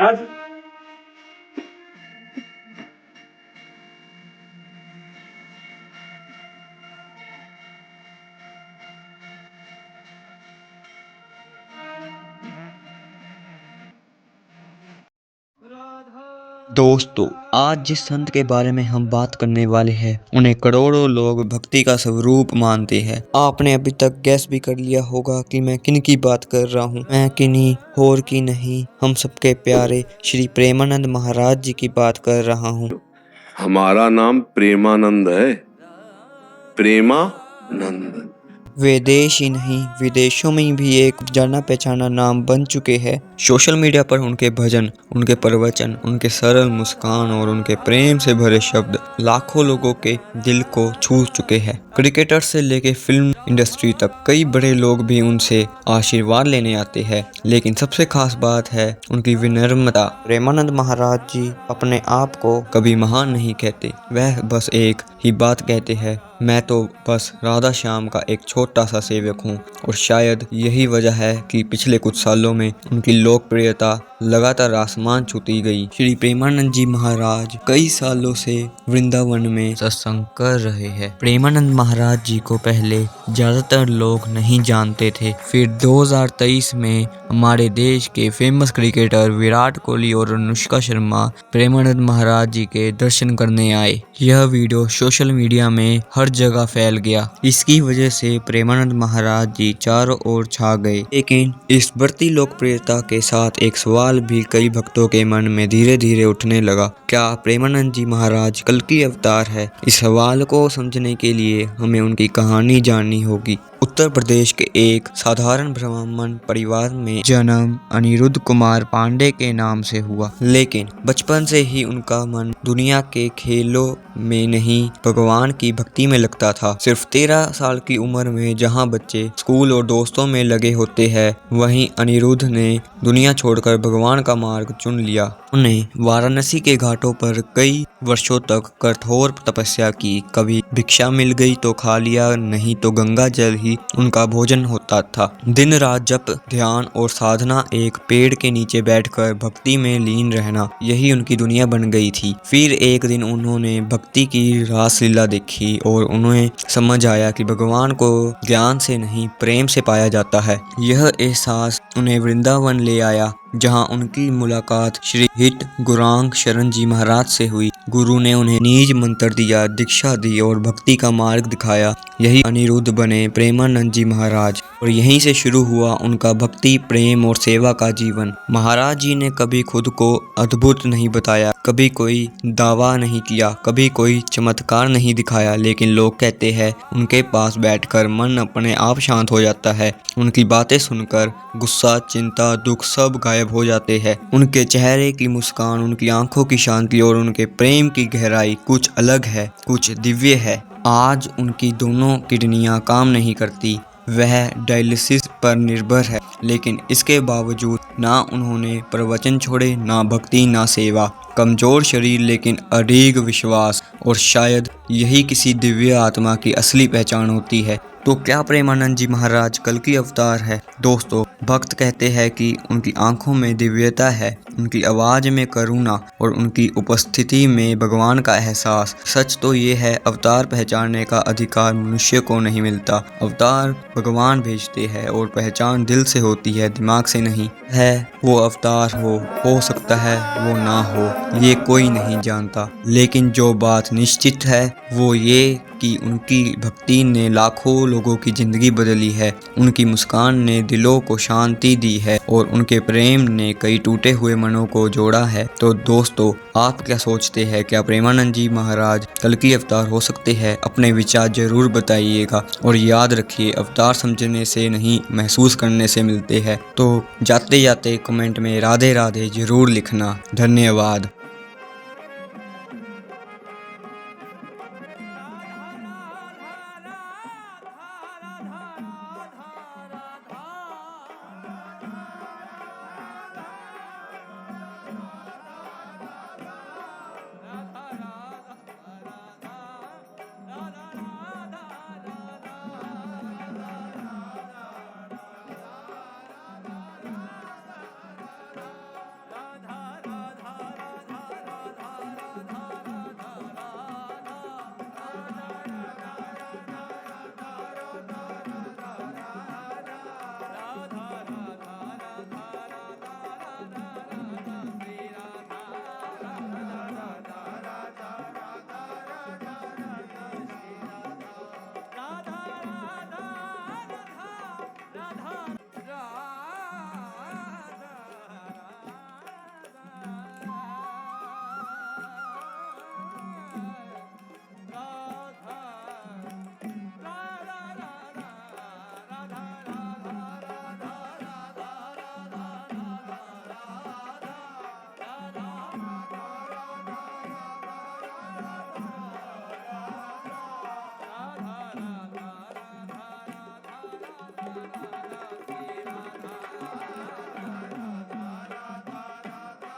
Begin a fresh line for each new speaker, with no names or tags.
महाराज।
दोस्तों, आज जिस संत के बारे में हम बात करने वाले हैं उन्हें करोड़ों लोग भक्ति का स्वरूप मानते हैं। आपने अभी तक गैस भी कर लिया होगा कि मैं किन की बात कर रहा हूँ। मैं किन्हीं और की नहीं, हम सबके प्यारे श्री प्रेमानंद महाराज जी की बात कर रहा हूँ।
हमारा नाम प्रेमानंद है, प्रेमानंद।
वे देश ही नहीं विदेशों में भी एक जाना पहचाना नाम बन चुके हैं। सोशल मीडिया पर उनके भजन, उनके प्रवचन, उनके सरल मुस्कान और उनके प्रेम से भरे शब्द लाखों लोगों के दिल को छू चुके हैं। क्रिकेटर से लेके फिल्म इंडस्ट्री तक कई बड़े लोग भी उनसे आशीर्वाद लेने आते हैं, लेकिन सबसे खास बात है उनकी विनम्रता। प्रेमानंद महाराज जी अपने आप को कभी महान नहीं कहते, वह बस एक ही बात कहते हैं, मैं तो बस राधा श्याम का एक छोटा सा सेवक हूँ। और शायद यही वजह है कि पिछले कुछ सालों में उनकी लोकप्रियता लगातार आसमान छूती गई। श्री प्रेमानंद जी महाराज कई सालों से वृंदावन में सत्संग कर रहे हैं। प्रेमानंद महाराज जी को पहले ज्यादातर लोग नहीं जानते थे, फिर 2023 में हमारे देश के फेमस क्रिकेटर विराट कोहली और अनुष्का शर्मा प्रेमानंद महाराज जी के दर्शन करने आए। यह वीडियो सोशल मीडिया में हर जगह फैल गया। इसकी वजह से प्रेमानंद महाराज जी चारों ओर छा गए। लेकिन इस बढ़ती लोकप्रियता के साथ एक सवाल भी कई भक्तों के मन में धीरे धीरे उठने लगा, क्या प्रेमानंद जी महाराज कल की अवतार है? इस सवाल को समझने के लिए हमें उनकी कहानी जाननी होगी। उत्तर प्रदेश के एक साधारण ब्राह्मण परिवार में जन्म अनिरुद्ध कुमार पांडे के नाम से हुआ, लेकिन बचपन से ही उनका मन दुनिया के खेलों में नहीं भगवान की भक्ति में लगता था। सिर्फ 13 साल की उम्र में जहां बच्चे स्कूल और दोस्तों में लगे होते हैं, वहीं अनिरुद्ध ने दुनिया छोड़कर भगवान का मार्ग चुन लिया। उन्हें वाराणसी के घाटों पर कई वर्षों तक कठोर तपस्या की। कभी भिक्षा मिल गई तो खा लिया, नहीं तो गंगा जल ही उनका भोजन होता था। दिन रात जप, ध्यान और साधना, एक पेड़ के नीचे बैठकर भक्ति में लीन रहना, यही उनकी दुनिया बन गई थी। फिर एक दिन उन्होंने भक्ति की रासलीला देखी और उन्हें समझ आया कि भगवान को ज्ञान से नहीं प्रेम से पाया जाता है। यह एहसास उन्हें वृंदावन ले आया, जहां उनकी मुलाकात श्री हित गौरांग शरण जी महाराज से हुई। गुरु ने उन्हें नीज मंत्र दिया, दीक्षा दी और भक्ति का मार्ग दिखाया। यही अनिरुद्ध बने प्रेमानंद जी महाराज और यहीं से शुरू हुआ उनका भक्ति, प्रेम और सेवा का जीवन। महाराज जी ने कभी खुद को अद्भुत नहीं बताया, कभी कोई दावा नहीं किया, कभी कोई चमत्कार नहीं दिखाया, लेकिन लोग कहते हैं उनके पास बैठकर मन अपने आप शांत हो जाता है। उनकी बातें सुनकर गुस्सा, चिंता, दुख सब गायब हो जाते हैं। उनके चेहरे की मुस्कान, उनकी आंखों की शांति और उनके प्रेम की गहराई कुछ अलग है, कुछ दिव्य है। आज उनकी दोनों किडनियां काम नहीं करती, वह डायलिसिस पर निर्भर है, लेकिन इसके बावजूद ना उन्होंने प्रवचन छोड़े, ना भक्ति, ना सेवा। कमजोर शरीर लेकिन अडिग विश्वास, और शायद यही किसी दिव्य आत्मा की असली पहचान होती है। तो क्या प्रेमानंद जी महाराज कल की अवतार है? दोस्तों, भक्त कहते हैं कि उनकी आंखों में दिव्यता है, उनकी आवाज में करुणा और उनकी उपस्थिति में भगवान का एहसास। सच तो ये है, अवतार पहचानने का अधिकार मनुष्य को नहीं मिलता। अवतार भगवान भेजते हैं और पहचान दिल से होती है, दिमाग से नहीं। है वो अवतार हो सकता है वो ना हो, ये कोई नहीं जानता। लेकिन जो बात निश्चित है वो ये कि उनकी भक्ति ने लाखों लोगों की जिंदगी बदली है, उनकी मुस्कान ने दिलों को शांति दी है और उनके प्रेम ने कई टूटे हुए मनों को जोड़ा है। तो दोस्तों, आप क्या सोचते हैं? क्या प्रेमानंद जी महाराज कल की अवतार हो सकते हैं? अपने विचार जरूर बताइएगा और याद रखिए, अवतार समझने से नहीं महसूस करने से मिलते हैं। तो जाते जाते कमेंट में राधे राधे जरूर लिखना। धन्यवाद।